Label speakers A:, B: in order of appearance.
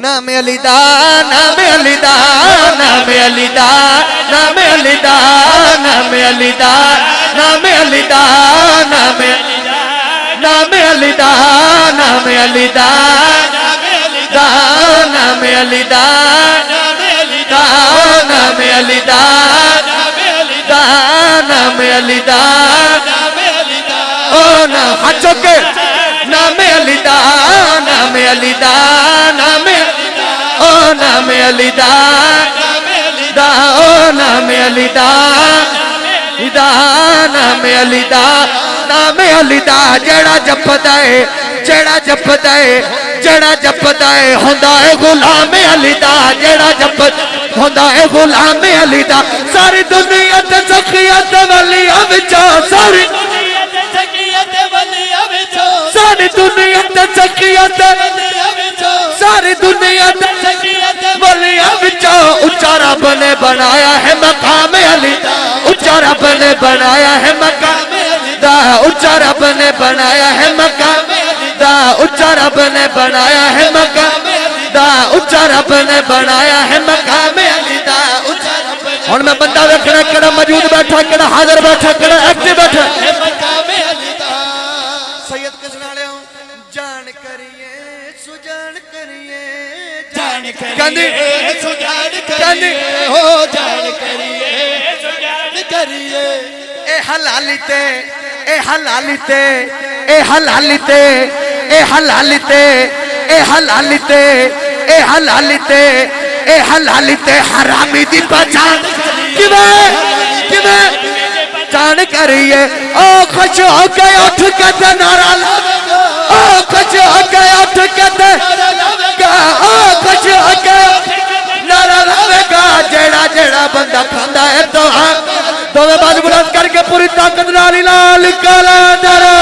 A: नाम अलीदा नाम अलीदा नाम अलीदा नाम अलीदा नाम अलीदा नाम अलीदा नाम नाम अलीदा नाम अलीदा नाम अलीदा नाम अलीदा नाम अलीदा ओ ना हाथ के नाम अलीदा नाम अलीदा नाम ओ नाम अलीदा ओ नाम अलीदा नाम अलीदा नाम अलीदा जड़ा जपदा है जड़ा जपदा है जड़ा जपदा है हुंदा है गुलाम अलीदा जड़ा जप हुंदा है गुलाम अलीदा सारी दुनिया ते सखियत वलिया विचों सारी सारी दुनिया ते सखियत सारी दुनिया वलिया विचों उच्चा रब ने बनाया है मकाम अली उच्चा रब ने बनाया है मकाम दा उच्चा रब ने बनाया है मकाम दा उच्चा रब ने बनाया है मकाम दा उच्चा रब ने बनाया है मकाम अली दा उच्चा रब हुन मैं बंदा वेखना केड़ा मौजूद बैठा केड़ा हाजिर बैठा केड़ा एक्टिव बैठा मकाम अली दा सैयद किस नाले हूं जान करिए सुजान करिए जान करिए सुजान करिए हो जान करिए सुजान करिए ए हलालिते ए हलालिते ए हलालिते ए हलालिते ए हलालिते ए हलालिते ए हलालिते हरामी दी पहचान किवें किवें जान करिए ओ खुश हो के उठ के नारा ओ खुश हो के उठ के ओ खुश हो के नारा लावेगा जेड़ा जेड़ा बंदा खांदा है तो दोवे बाजू बुलंद करके पूरी ताकत नाल इलाल कला दरा